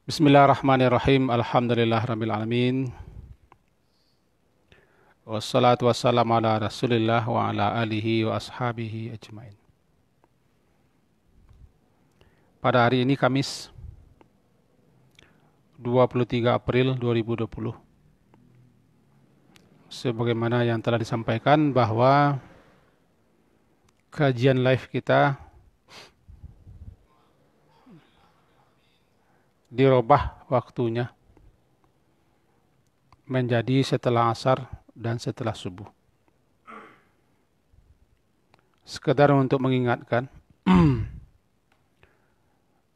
Bismillahirrahmanirrahim. Alhamdulillahirrabbilalamin. Wassalatu wassalamu ala rasulillah wa ala alihi wa ashabihi ajmain. Pada hari ini Kamis 23 April 2020. Sebagaimana yang telah disampaikan bahwa kajian live kita dirubah waktunya menjadi setelah asar dan setelah subuh. Sekedar untuk mengingatkan,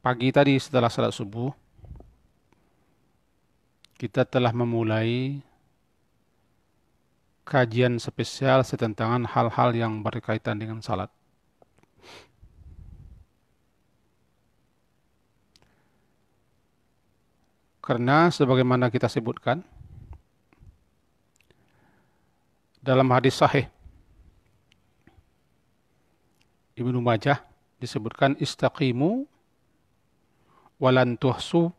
pagi tadi setelah salat subuh, kita telah memulai kajian spesial tentang hal-hal yang berkaitan dengan salat. Karena sebagaimana kita sebutkan, dalam hadis sahih Ibnu Majah disebutkan istaqimu walan tuhsu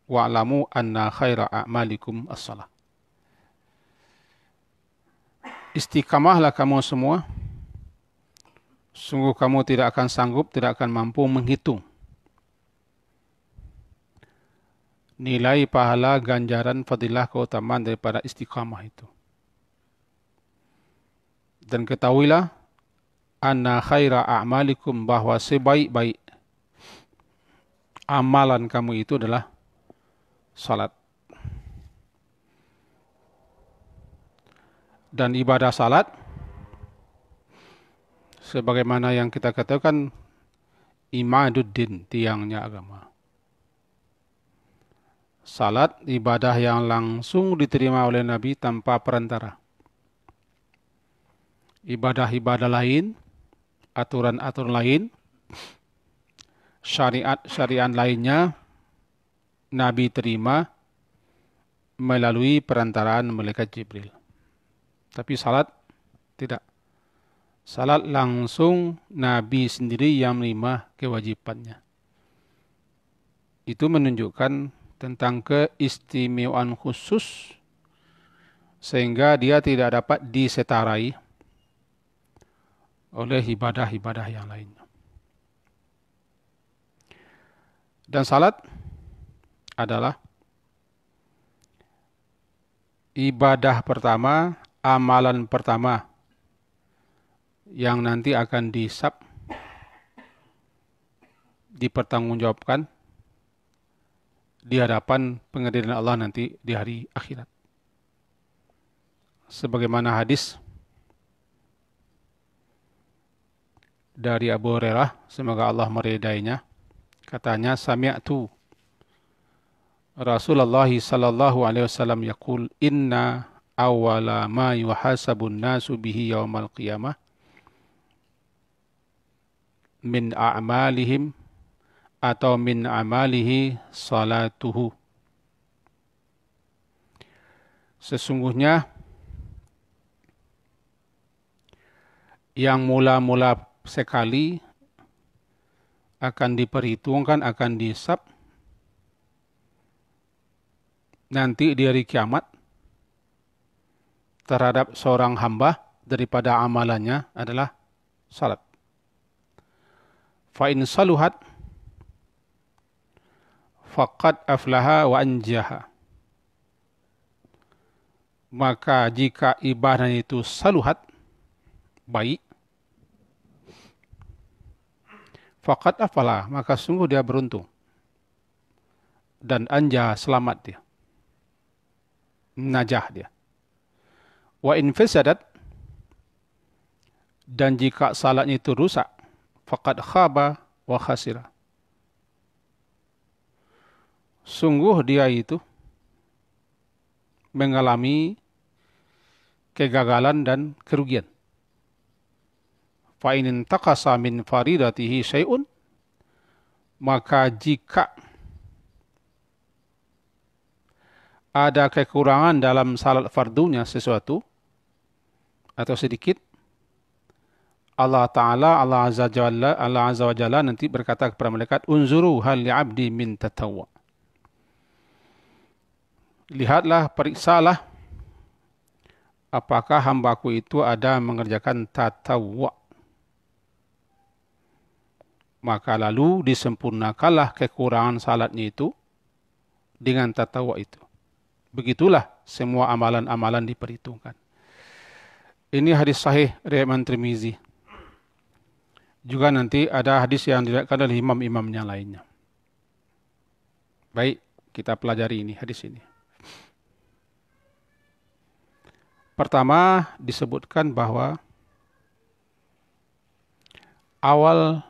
wa'lamu anna khaira a'malikum as-salah. Istiqamahlah kamu semua, sungguh kamu tidak akan sanggup, tidak akan mampu menghitung nilai pahala, ganjaran, fadilah, keutamaan daripada istiqamah itu. Dan ketahuilah, anna khaira a'malikum, bahwa sebaik-baik amalan kamu itu adalah salat. Dan ibadah salat, sebagaimana yang kita katakan, imaduddin, tiangnya agama. Salat, ibadah yang langsung diterima oleh Nabi tanpa perantara. Ibadah-ibadah lain, aturan-aturan lain, syariat-syariat lainnya, Nabi terima melalui perantaraan malaikat Jibril. Tapi salat tidak. Salat langsung Nabi sendiri yang menerima kewajibannya. Itu menunjukkan tentang keistimewaan khusus sehingga dia tidak dapat disetarai oleh ibadah-ibadah yang lainnya. Dan salat adalah ibadah pertama, amalan pertama yang nanti akan dihisab, dipertanggungjawabkan di hadapan pengadilan Allah nanti di hari akhirat. Sebagaimana hadis dari Abu Hurairah, semoga Allah meridainya, katanya, sami'tu Rasulullah sallallahu alaihi wasallam yaqul inna awwala ma yuhasabun nasu bihi yaumal qiyamah min a'malihim atau min amalihi salatuhu. Sesungguhnya yang mula-mula sekali akan diperhitungkan, akan dihisab nanti di hari kiamat terhadap seorang hamba daripada amalannya adalah salat. Fa in saluhat faqad aflaha wa anjaha. Maka jika ibadah itu saluhat, baik, faqad aflaha, maka sungguh dia beruntung. Dan anja, selamat dia. Najah dia. Wa in fasadat, dan jika salatnya itu rusak, faqad khaba wa khasira. Sungguh dia itu mengalami kegagalan dan kerugian. Fa in intaqasa min faridatihi syai'un, maka jika ada kekurangan dalam salat fardunya sesuatu atau sedikit, Allah Ta'ala, Allah Azza wa Jalla nanti berkata kepada malaikat, unzuru hal li'abdi min tatawwa. lihatlah, periksalah apakah hambaku itu ada mengerjakan tatawwu'. Maka lalu disempurnakanlah kekurangan salatnya itu dengan tatawwu' itu. Begitulah semua amalan-amalan diperhitungkan. Ini hadis sahih riwayat Imam Tirmizi. Juga nanti ada hadis yang diriwayatkan oleh imam-imam yang lainnya. Baik, kita pelajari ini hadis ini. Pertama disebutkan bahwa awal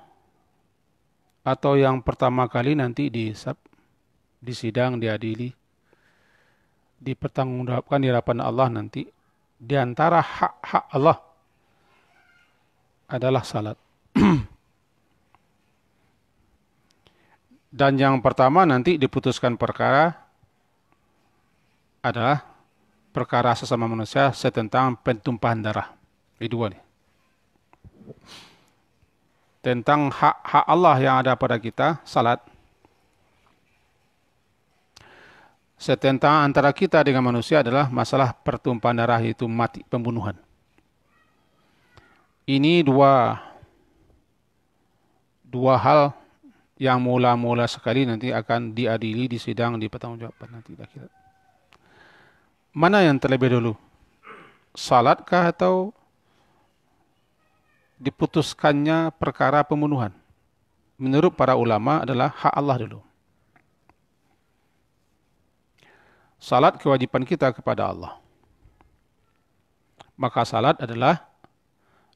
atau yang pertama kali nanti di sidang, diadili, dipertanggungjawabkan di hadapan Allah nanti, di antara hak-hak Allah adalah salat. Dan yang pertama nanti diputuskan perkara adalah perkara sesama manusia tentang pentumpahan darah. Ini dua nih. Tentang hak-hak Allah yang ada pada kita, salat. Tentang antara kita dengan manusia adalah masalah pertumpahan darah, itu mati, pembunuhan. Ini dua hal yang mula-mula sekali nanti akan diadili di sidang, di pertanggungjawaban nanti. Mana yang terlebih dulu? Salatkah atau diputuskannya perkara pembunuhan? Menurut para ulama adalah hak Allah dulu. Salat kewajiban kita kepada Allah. Maka salat adalah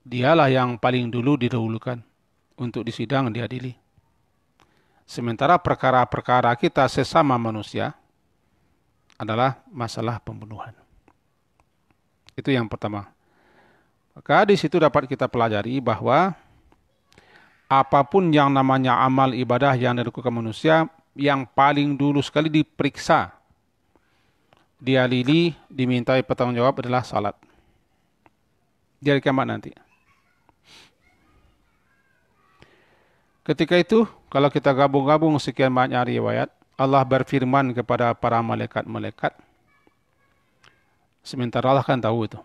dialah yang paling dulu didahulukan untuk disidang, diadili. Sementara perkara-perkara kita sesama manusia adalah masalah pembunuhan. Itu yang pertama. Maka di situ dapat kita pelajari bahwa apapun yang namanya amal ibadah yang dilakukan manusia, yang paling dulu sekali diperiksa, diadili, dimintai pertanggungjawab adalah salat. Di hari kiamat nanti. Ketika itu, kalau kita gabung-gabung sekian banyak riwayat, Allah berfirman kepada para malaikat-malaikat. Sementara Allah kan tahu itu.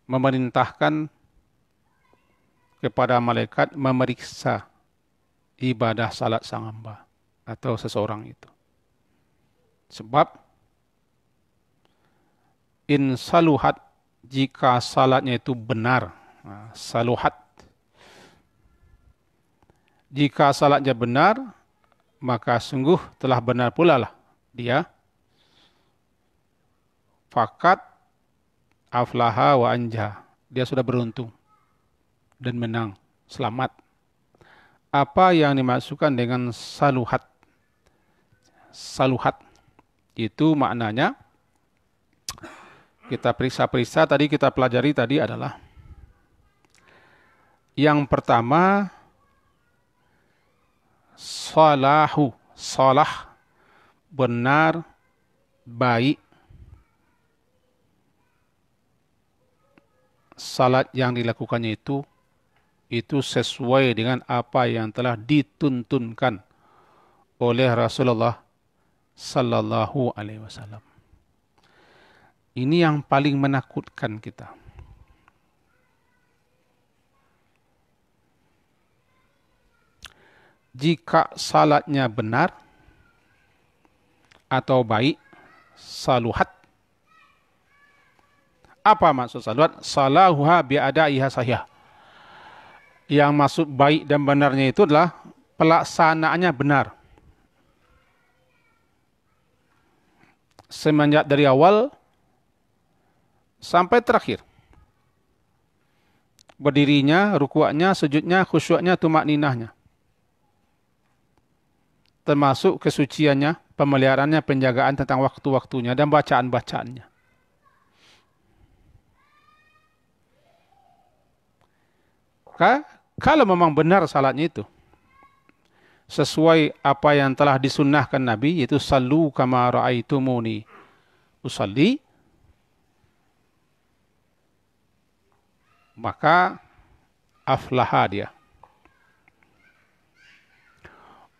Memerintahkan kepada malaikat memeriksa ibadah salat sang hamba atau seseorang itu. Sebab in saluhat, jika salatnya itu benar. Saluhat. Jika salatnya benar, maka sungguh telah benar pula lah dia. Fakat aflaha wa anja. Dia sudah beruntung dan menang, selamat. Apa yang dimaksudkan dengan saluhat? Saluhat itu maknanya, kita periksa-periksa tadi, kita pelajari tadi adalah yang pertama, salahu, salah, benar, baik. Salat yang dilakukannya itu sesuai dengan apa yang telah dituntunkan oleh Rasulullah Sallallahu Alaihi Wasallam. Ini yang paling menakutkan kita. Jika salatnya benar atau baik, saluhat. Apa maksud saluhat? Salahuha bi'adaiha sahih. Yang maksud baik dan benarnya itu adalah pelaksanaannya benar. Semenjak dari awal sampai terakhir. Berdirinya, ruku'nya, sujudnya, khusyuknya, tumakninahnya. Termasuk kesuciannya, pemeliharaannya, penjagaan tentang waktu-waktunya, dan bacaan-bacaannya. Kalau memang benar salatnya itu sesuai apa yang telah disunnahkan Nabi, yaitu sallu kama ra'aitumuni usalli, maka aflaha dia.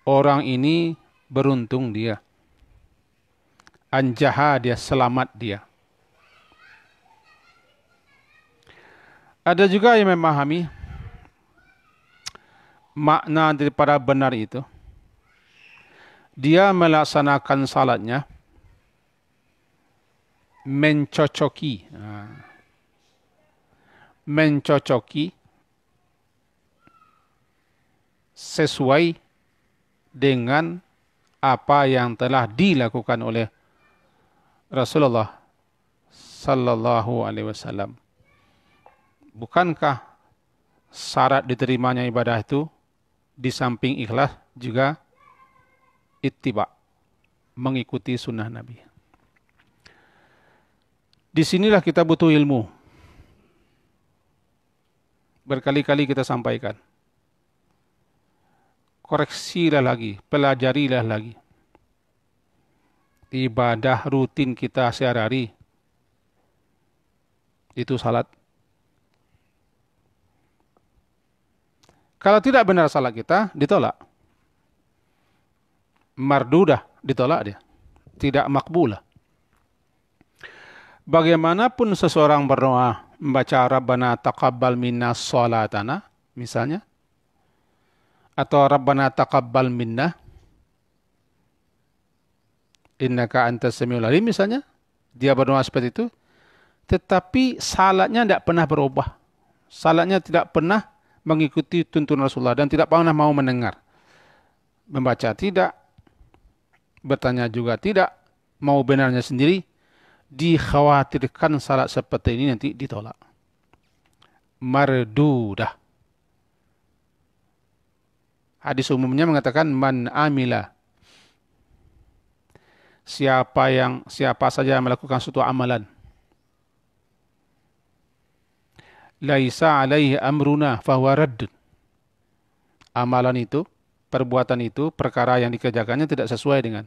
Orang ini beruntung dia. Anjaha dia, selamat dia. Ada juga yang memahami makna daripada benar itu. Dia melaksanakan salatnya mencocoki. Mencocoki sesuai dengan apa yang telah dilakukan oleh Rasulullah sallallahu alaihi wasallam. Bukankah syarat diterimanya ibadah itu di samping ikhlas juga ittiba, mengikuti sunnah Nabi. Disinilah kita butuh ilmu. Berkali-kali kita sampaikan. Koreksilah lagi, pelajarilah lagi. Ibadah rutin kita sehari-hari itu salat. Kalau tidak benar salat kita, ditolak. Mardudah, ditolak dia. Tidak makbulah. Bagaimanapun seseorang berdoa, membaca Rabbana taqabbal minna sholatana, misalnya, atau Rabbana taqabbal minna, innaka antas samiul alim, misalnya, dia berdoa seperti itu, tetapi salatnya tidak pernah berubah. Salatnya tidak pernah mengikuti tuntunan Rasulullah dan tidak pernah mau mendengar. Membaca tidak, bertanya juga tidak, mau benarnya sendiri, dikhawatirkan salat seperti ini nanti ditolak. Mardudah. Hadis umumnya mengatakan man amila. Siapa saja yang melakukan suatu amalan, laisa alaihi amruna fahuwa raddun. Amalan itu, perbuatan itu, perkara yang dikerjakannya tidak sesuai dengan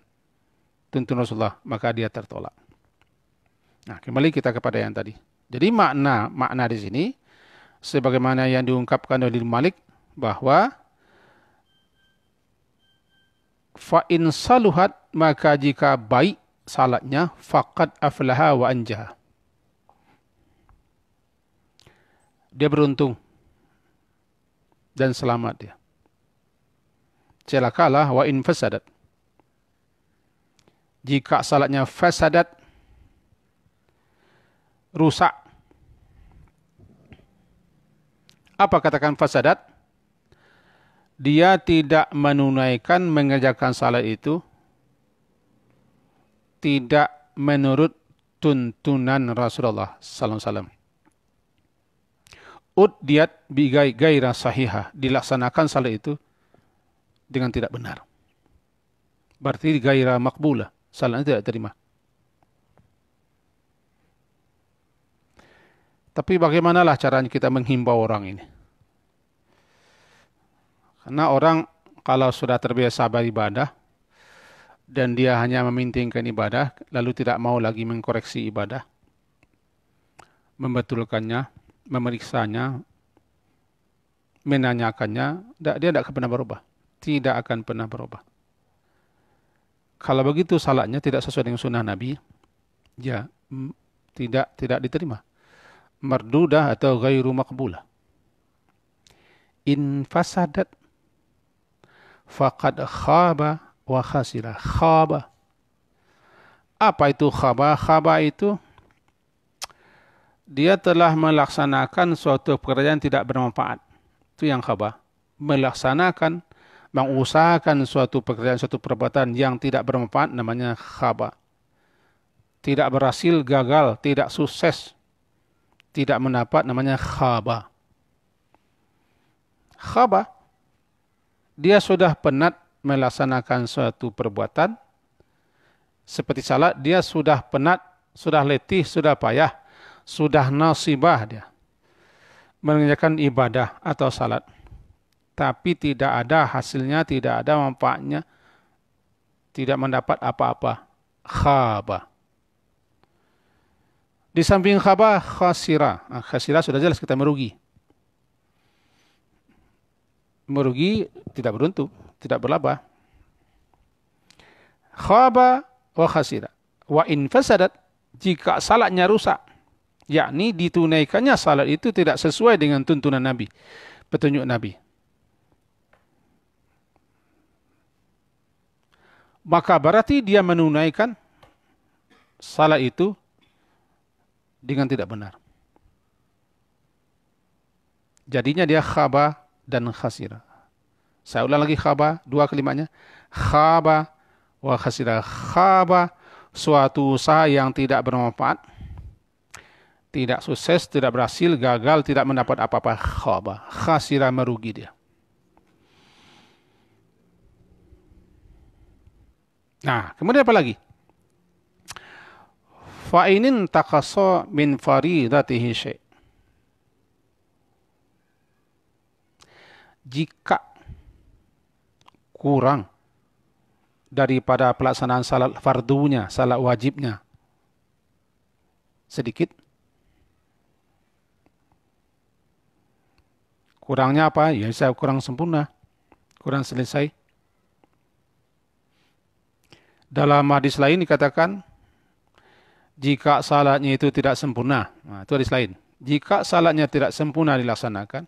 tuntunan Rasulullah, maka dia tertolak. Nah, kembali kita kepada yang tadi. Jadi makna di sini sebagaimana yang diungkapkan oleh Malik bahwa fa in saluhat, maka jika baik salatnya, faqad aflaha wa anjaha. Dia beruntung dan selamat dia. Celakalah wa in fasadat. Jika salatnya fasadat, rusak. Apa katakan fasadat? Dia tidak menunaikan, mengerjakan salat itu tidak menurut tuntunan Rasulullah sallallahu alaihi wasallam. Udiyat bi gaira sahihah, dilaksanakan salat itu dengan tidak benar. Berarti gaira makbulah, salatnya tidak terima. Tapi bagaimanalah caranya kita menghimbau orang ini? Karena orang kalau sudah terbiasa beribadah dan dia hanya memintingkan ibadah, lalu tidak mau lagi mengkoreksi ibadah, membetulkannya, memeriksanya, menanyakannya, dia tidak akan pernah berubah. Tidak akan pernah berubah. Kalau begitu salatnya tidak sesuai dengan sunnah Nabi, ya tidak diterima. Mardudah atau ghairu maqbulah. In fasadat faqad khaba wa khasira. Khaba. Apa itu khaba? Khaba itu dia telah melaksanakan suatu pekerjaan tidak bermanfaat. Itu yang khaba. Melaksanakan, mengusahakan suatu pekerjaan, suatu perbuatan yang tidak bermanfaat, namanya khaba. Tidak berhasil, gagal, tidak sukses, tidak mendapat, namanya khaba. Khaba, dia sudah penat melaksanakan suatu perbuatan, seperti salat, dia sudah penat, sudah letih, sudah payah, sudah nasibah dia mengerjakan ibadah atau salat, tapi tidak ada hasilnya, tidak ada manfaatnya, tidak mendapat apa-apa. Khaba. Di samping khaba, khasira. Khasira sudah jelas kita merugi. Merugi, tidak beruntung, tidak berlaba. khaba wa khasira. Wa in fasadat, jika salatnya rusak, yakni ditunaikannya salat itu tidak sesuai dengan tuntunan Nabi, petunjuk Nabi, maka berarti dia menunaikan salat itu dengan tidak benar. Jadinya dia khaba dan khasira. Saya ulang lagi, khaba, dua kalimatnya. Khaba wa khasira. Khaba, suatu usaha yang tidak bermanfaat, tidak sukses, tidak berhasil, gagal, tidak mendapat apa-apa. Khaba. Khasira, merugi dia. Nah, kemudian apa lagi? Fa'inin taqasa min faridatihi syai'. Jika kurang daripada pelaksanaan salat fardunya, salat wajibnya sedikit, kurangnya apa? Ya, saya kurang sempurna, kurang selesai. Dalam hadis lain dikatakan, jika salatnya itu tidak sempurna, nah, itu hadis lain. Jika salatnya tidak sempurna dilaksanakan,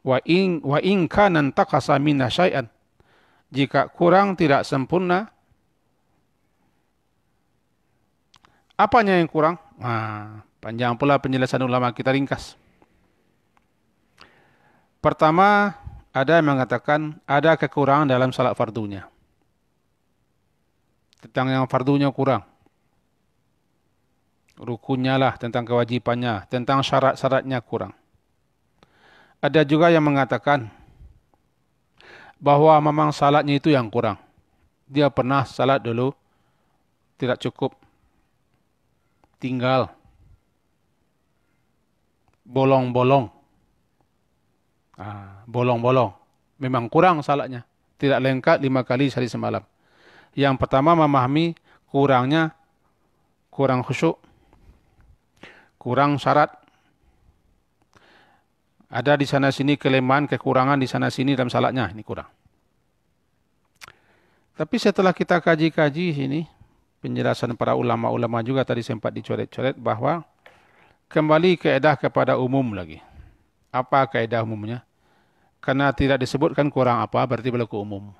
wa in kana taqasa minna syai'an, jika kurang tidak sempurna, apanya yang kurang? Nah, panjang pula penjelasan ulama, kita ringkas. Pertama, ada yang mengatakan ada kekurangan dalam salat fardunya. Tentang yang fardunya kurang. Rukunnya lah, tentang kewajibannya, tentang syarat-syaratnya kurang. Ada juga yang mengatakan bahwa memang salatnya itu yang kurang. Dia pernah salat dulu, tidak cukup, tinggal, bolong-bolong. Bolong-bolong. Memang kurang salatnya. Tidak lengkap 5 kali sehari semalam. Yang pertama memahami kurangnya, kurang khusyuk, kurang syarat. Ada di sana sini kelemahan, kekurangan di sana sini dalam salatnya, ini kurang. Tapi setelah kita kaji-kaji sini, penjelasan para ulama-ulama juga tadi sempat dicoret-coret bahwa kembali kaedah kepada umum lagi. Apa kaedah umumnya? Karena tidak disebutkan kurang apa, berarti berlaku umum.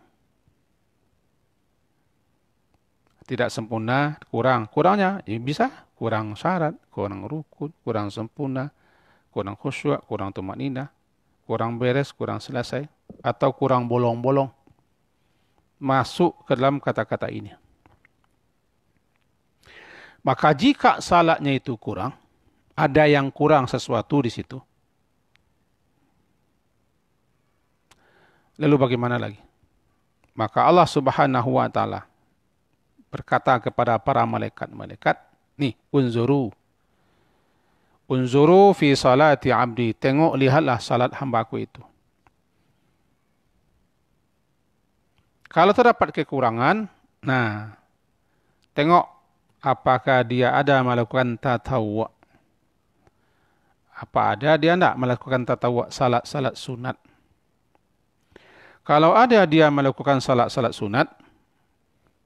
Tidak sempurna, kurang. Kurangnya ya bisa kurang syarat, kurang rukun, kurang sempurna, kurang khusyuk, kurang tumakninah, kurang beres, kurang selesai, atau kurang bolong-bolong. Masuk ke dalam kata-kata ini. Maka jika salatnya itu kurang, ada yang kurang sesuatu di situ, lalu bagaimana lagi? Maka Allah Subhanahu wa Ta'ala berkata kepada para malaikat-malaikat, nih, unzuru fi salati abdi, tengok, lihatlah salat hambaku itu. Kalau terdapat kekurangan, nah, tengok apakah dia ada melakukan tatawwu'. Apa ada dia tidak melakukan tatawwu', salat-salat sunat. Kalau ada dia melakukan salat-salat sunat,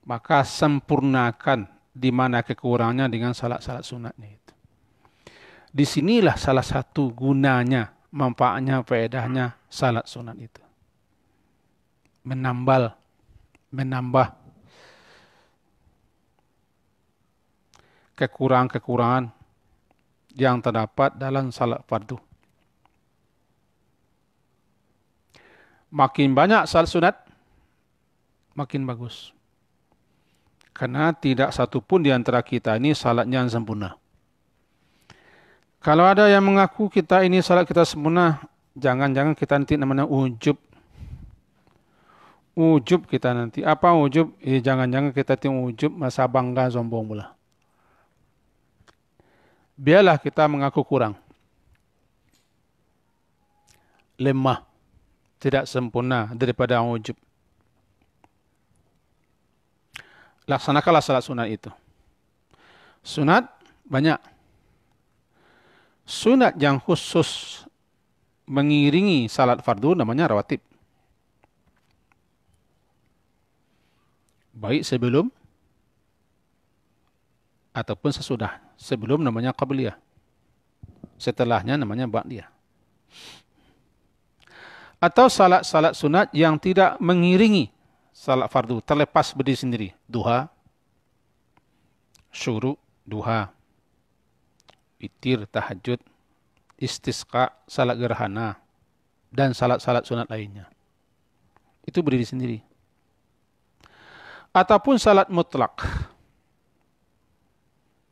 maka sempurnakan di mana kekurangannya dengan salat-salat sunatnya itu. Disinilah salah satu gunanya, manfaatnya, faedahnya salat sunat itu. Menambah kekurangan-kekurangan yang terdapat dalam salat fardu. Makin banyak salat sunat, makin bagus. Karena tidak satu pun di antara kita ini salatnya yang sempurna. Kalau ada yang mengaku kita ini salat kita sempurna, jangan-jangan kita nanti namanya ujub. Ujub kita nanti. Apa ujub? Jangan-jangan kita nanti ujub, masa bangga, sombong pula. Biarlah kita mengaku kurang. Lemah. Tidak sempurna daripada ujub. Laksanakanlah salat sunat itu. Sunat banyak. Sunat yang khusus mengiringi salat fardu namanya rawatib. Baik sebelum ataupun sesudah. Sebelum namanya qabliyah. Setelahnya namanya ba'diyah. Atau salat-salat sunat yang tidak mengiringi salat fardu, terlepas berdiri sendiri. Duha, syuruk, duha, witir, tahajud, istisqa, salat gerhana, dan salat-salat sunat lainnya. Itu berdiri sendiri. Ataupun salat mutlak.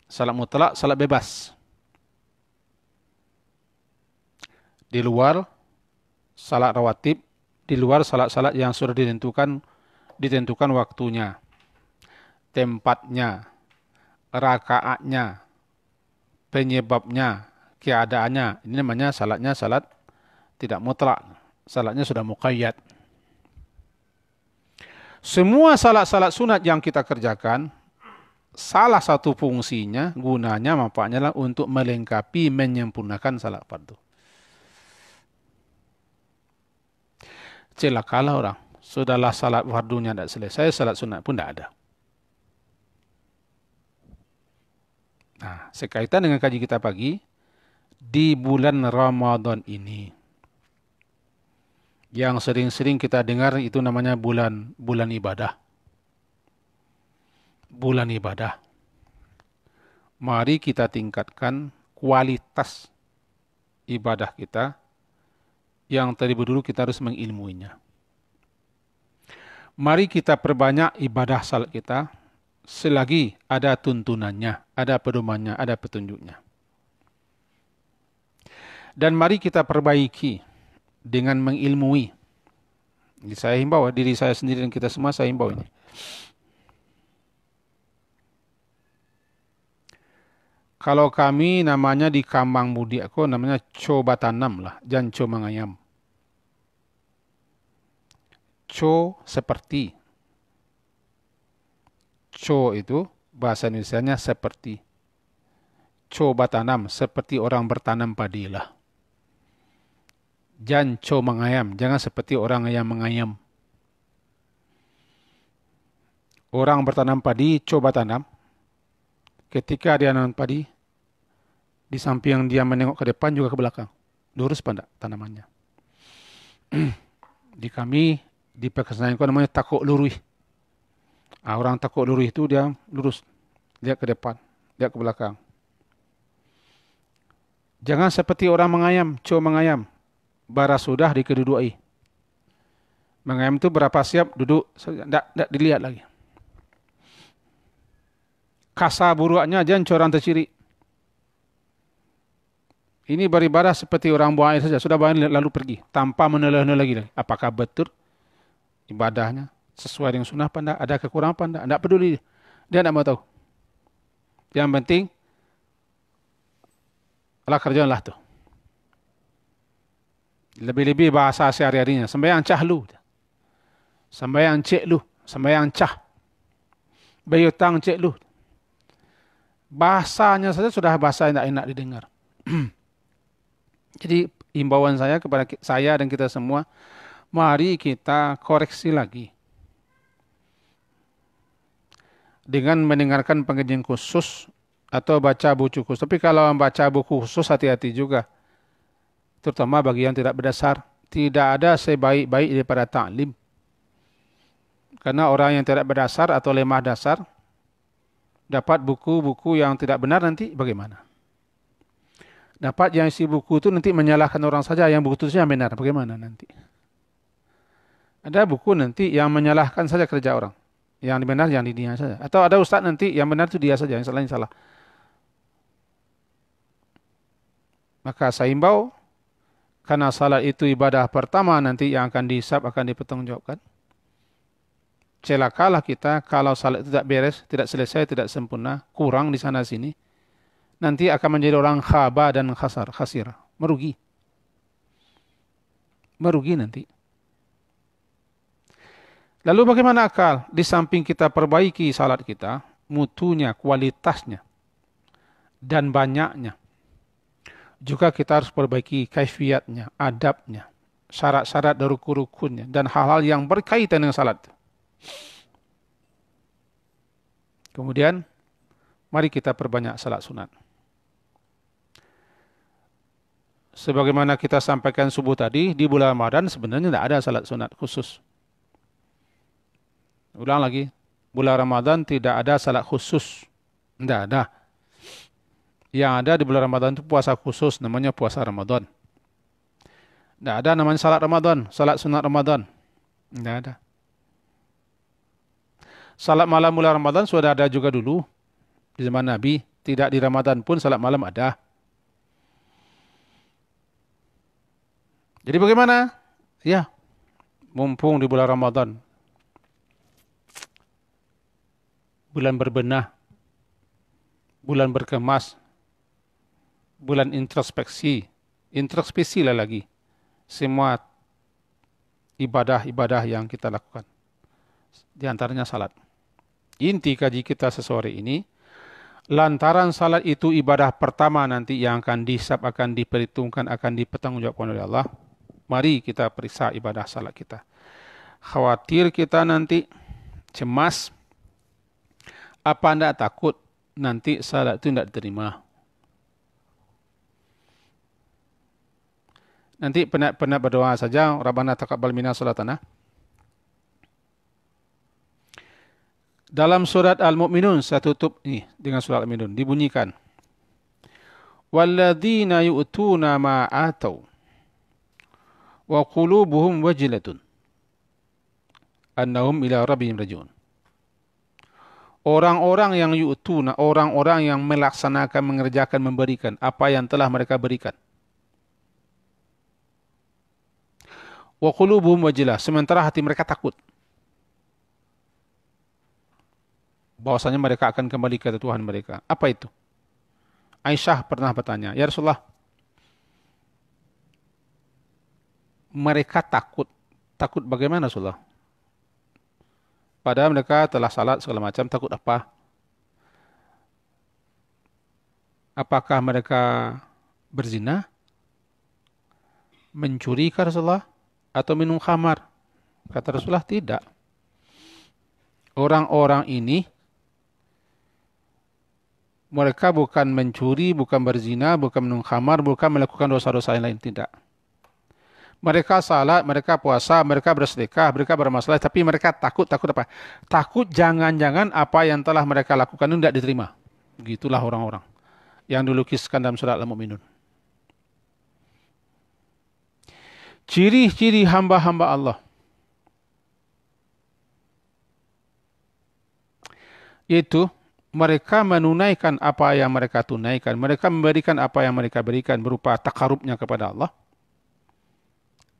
Salat mutlak, salat bebas. Di luar salat rawatib, di luar salat-salat yang sudah ditentukan waktunya, tempatnya, rakaatnya, penyebabnya, keadaannya. Ini namanya salatnya salat tidak mutlak. Salatnya sudah muqayyad. Semua salat-salat sunat yang kita kerjakan, salah satu fungsinya, gunanya, manfaatnya adalah untuk melengkapi, menyempurnakan salat fardu. Celakalah orang, sudahlah salat fardunya tidak selesai, salat sunat pun tidak ada. Nah, sekaitan dengan kaji kita pagi, di bulan Ramadan ini, yang sering-sering kita dengar itu namanya bulan ibadah. Bulan ibadah. Mari kita tingkatkan kualitas ibadah kita, yang terlebih dulu kita harus mengilmuinya. Mari kita perbanyak ibadah salat kita, selagi ada tuntunannya, ada pedomannya, ada petunjuknya. Dan mari kita perbaiki dengan mengilmui. Jadi saya himbau, diri saya sendiri dan kita semua saya himbau ini. Kalau kami namanya di Kambang Budi aku namanya coba tanam lah, jangan coba mengayam. Seperti. Itu bahasa Indonesianya seperti. Coba tanam, seperti orang bertanam padilah. Jangan mengayam, jangan seperti orang yang mengayam. Orang bertanam padi, coba tanam. Ketika dia nanam padi, di samping dia menengok ke depan juga ke belakang. Lurus pada tanamannya. Di kami, di perkesananku namanya takuk lurui. Orang takuk lurui itu dia lurus. Lihat ke depan, lihat ke belakang. Jangan seperti orang mengayam, mengayam. Bara sudah dikeduduki. Mengayam itu berapa siap duduk, tidak dilihat lagi. Kasa buruaknya jangan corang terciri. Ini beribadah seperti orang buang air saja. Sudah buang air lalu pergi. Tanpa meneleh lagi. Apakah betul ibadahnya sesuai dengan sunnah apa tidak? Ada kekurangan apa tidak? Tidak peduli. Dia tidak mau tahu. Yang penting, Allah kerjaan lah tu. Lebih-lebih bahasa sehari-harinya. Sembahyang cah lu. Sembahyang cek lu. Sembahyang cah. Bayutang cek lu. Bahasanya saja sudah bahasa yang tidak enak didengar. Jadi himbauan saya kepada saya dan kita semua, mari kita koreksi lagi. Dengan mendengarkan pengajian khusus atau baca buku khusus. Tapi kalau membaca buku khusus hati-hati juga. Terutama bagi yang tidak berdasar. Tidak ada sebaik-baik daripada ta'lim. Karena orang yang tidak berdasar atau lemah dasar, dapat buku-buku yang tidak benar nanti bagaimana? Dapat yang isi buku itu nanti menyalahkan orang saja, yang buku itu yang benar. Bagaimana nanti? Ada buku nanti yang menyalahkan saja kerja orang. Yang benar yang dia saja. Atau ada ustaz nanti yang benar itu dia saja, yang salahnya salah. Maka saya himbau, karena salat itu ibadah pertama nanti yang akan dihisab, akan dipertanggungjawabkan. Celakalah kita kalau salat itu tidak beres, tidak selesai, tidak sempurna, kurang di sana sini. Nanti akan menjadi orang khaba dan khasir. Merugi. Merugi nanti. Lalu bagaimana akal? Di samping kita perbaiki salat kita, mutunya, kualitasnya, dan banyaknya. Juga kita harus perbaiki kaifiatnya, adabnya, syarat-syarat dan rukun-rukunnya, dan hal-hal yang berkaitan dengan salat. Kemudian, mari kita perbanyak salat sunat. Sebagaimana kita sampaikan subuh tadi, di bulan Ramadan sebenarnya tidak ada salat sunat khusus. Ulang lagi, bulan Ramadan tidak ada salat khusus. Tidak ada. Yang ada di bulan Ramadan itu puasa khusus, namanya puasa Ramadan. Tidak ada namanya salat Ramadan, salat sunat Ramadan. Tidak ada. Salat malam bulan Ramadan sudah ada juga dulu. Di zaman Nabi, tidak di Ramadan pun salat malam ada. Jadi bagaimana? Ya, mumpung di bulan Ramadan, bulan berbenah, bulan berkemas, bulan introspeksi lah lagi. Semua ibadah-ibadah yang kita lakukan. Di antaranya salat. Inti kaji kita sesore ini, lantaran salat itu ibadah pertama nanti yang akan dihisab, akan diperhitungkan, akan dipertanggungjawabkan oleh Allah. Mari kita periksa ibadah salat kita. Khawatir kita nanti cemas, apa anda takut nanti salat itu tidak diterima? Nanti penat berdoa saja, Rabbana taqabbal minna salatana. Dalam surat Al-Mu'minun, saya tutup ini dengan surat Al-Mu'minun, dibunyikan, walladzina yu'tuna ma atau wa qulubuhum wajilatun annahum ila rabbihim rajiun. Orang-orang yang yu'tuna, orang-orang yang melaksanakan, mengerjakan, memberikan apa yang telah mereka berikan. Wa qulubuhum wajilah, sementara hati mereka takut bahwasanya mereka akan kembali ke Tuhan mereka. Apa itu? Aisyah pernah bertanya, ya Rasulullah, mereka takut. Takut bagaimana Rasulullah? Padahal mereka telah salat segala macam, takut apa? Apakah mereka berzina? Mencuri kah Rasulullah? Atau minum khamar? Kata Rasulullah, tidak. Orang-orang ini, mereka bukan mencuri, bukan berzina, bukan minum khamar, bukan melakukan dosa-dosa yang lain, tidak. Mereka salat, mereka puasa, mereka bersedekah, mereka bermasalah, tapi mereka takut apa? Takut jangan-jangan apa yang telah mereka lakukan itu tidak diterima. Begitulah orang-orang yang dilukiskan dalam surat Al-Mu'minun. Ciri-ciri hamba-hamba Allah, yaitu mereka menunaikan apa yang mereka tunaikan, mereka memberikan apa yang mereka berikan berupa takarubnya kepada Allah.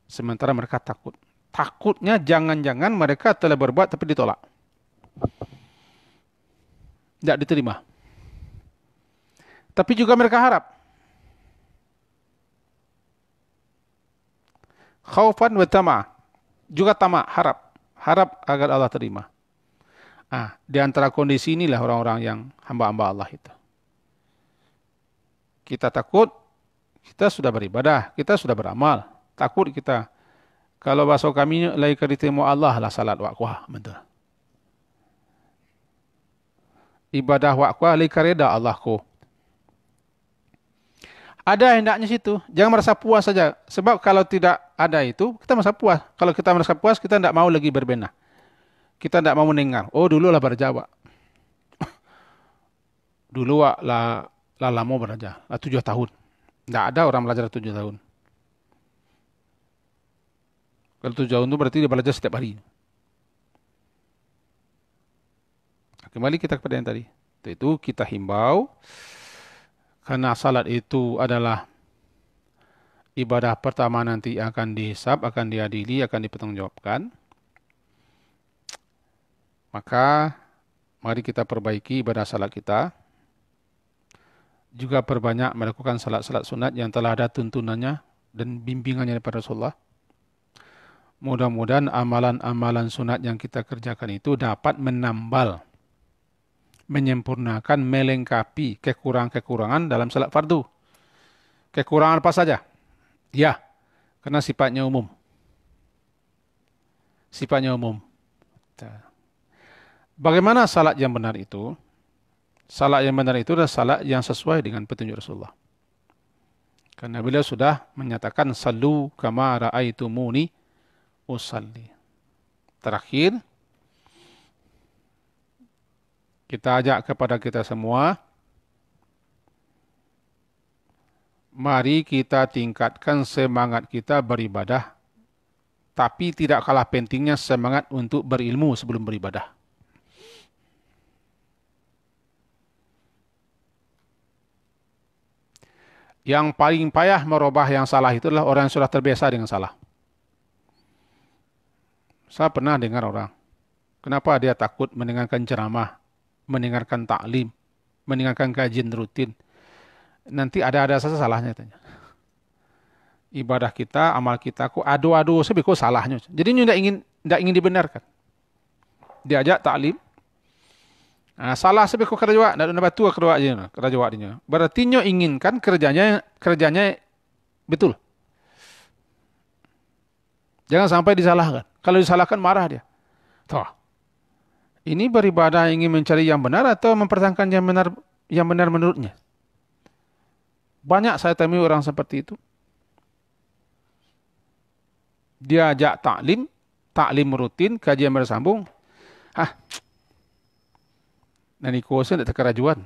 Sementara mereka takut. Takutnya jangan-jangan mereka telah berbuat tapi ditolak. Tidak diterima. Tapi juga mereka harap. Khaufan wa tama'. Juga tamak, harap. Harap agar Allah terima. Di antara kondisi inilah orang-orang yang hamba-hamba Allah itu. Kita takut, kita sudah beribadah, kita sudah beramal. Takut kita. Kalau bahasa kami, lai karitimu Allah lah salat waqwah. Betul. Ibadah waqwah lai kareda Allahku. Ada hendaknya situ. Jangan merasa puas saja. Sebab kalau tidak ada itu, kita merasa puas. Kalau kita merasa puas, kita tidak mau lagi berbenah. Kita tidak mau mendengar. Oh, dulu lah berjawa. Dulu lah lama beraja. 7 tahun. Tidak ada orang belajar 7 tahun. Kalau 7 tahun itu berarti dia belajar setiap hari. Kembali kita kepada yang tadi. Itu kita himbau. Karena salat itu adalah ibadah pertama nanti akan dihisab, akan diadili, akan dipertanggungjawabkan. Maka mari kita perbaiki ibadah salat kita. Juga perbanyak melakukan salat-salat sunat yang telah ada tuntunannya dan bimbingannya daripada Rasulullah. Mudah-mudahan amalan-amalan sunat yang kita kerjakan itu dapat menambal, menyempurnakan, melengkapi kekurangan-kekurangan dalam salat fardu. Kekurangan apa saja? Ya, karena sifatnya umum. Sifatnya umum. Bagaimana salat yang benar itu? Salat yang benar itu adalah salat yang sesuai dengan petunjuk Rasulullah. Karena beliau sudah menyatakan sallu kama ra'aitumuni usalli. Terakhir, kita ajak kepada kita semua, mari kita tingkatkan semangat kita beribadah, tapi tidak kalah pentingnya semangat untuk berilmu sebelum beribadah. Yang paling payah merubah yang salah itu adalah orang yang sudah terbiasa dengan salah. Saya pernah dengar orang, kenapa dia takut mendengarkan ceramah, mendengarkan taklim, mendengarkan kajian rutin. Nanti ada saja salahnya. Tanya. Ibadah kita, amal kita, kok adu-adu, kok salahnya. Jadi ini tidak ingin dibenarkan. Diajak taklim, salah sebab kau kerja nak batu kerja aja kerja dia. Berarti nyo inginkan kerjanya betul. Jangan sampai disalahkan. Kalau disalahkan marah dia. Toh. Ini beribadah ingin mencari yang benar atau mempertahankan yang benar menurutnya. Banyak saya temui orang seperti itu. Dia ajak taklim rutin, kajian bersambung. Dan ikusin tidak kerajuan.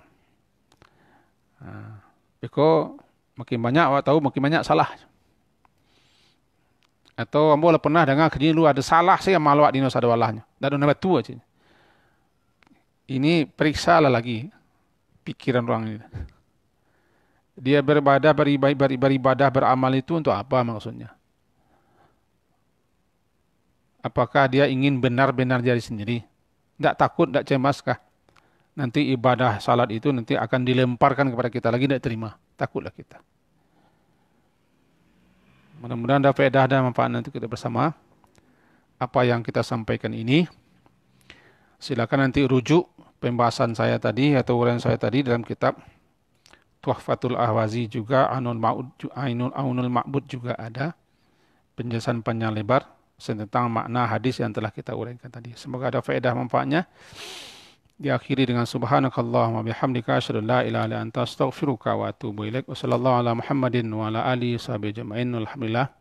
Beko makin banyak awak tahu makin banyak salah. Atau ambo pernah dengar kerja lu ada salah saya malu awak dino sadawalahnya. Dan ada batu aja. Ini periksa lah lagi pikiran orang ini. Dia beribadah beramal itu untuk apa maksudnya? Apakah dia ingin benar-benar jadi sendiri? Tidak takut, tidak cemaskah? Nanti ibadah salat itu nanti akan dilemparkan kepada kita lagi, tidak terima. Takutlah kita. Mudah-mudahan ada faedah dan manfaat nanti kita bersama. Apa yang kita sampaikan ini, silakan nanti rujuk pembahasan saya tadi atau uraian saya tadi dalam kitab Tuhfatul Ahwazi juga, Aunul Ma'bud juga ada. Penjelasan panjang lebar tentang makna hadis yang telah kita uraikan tadi. Semoga ada faedah manfaatnya. Diakhiri dengan subhanakallahumma bihamdika asyhadu an la ilaha illa anta astaghfiruka wa atubu ilaik. Wassallallahu ala Muhammadin wa ala alihi washabihi ajma'in. Alhamdulillah.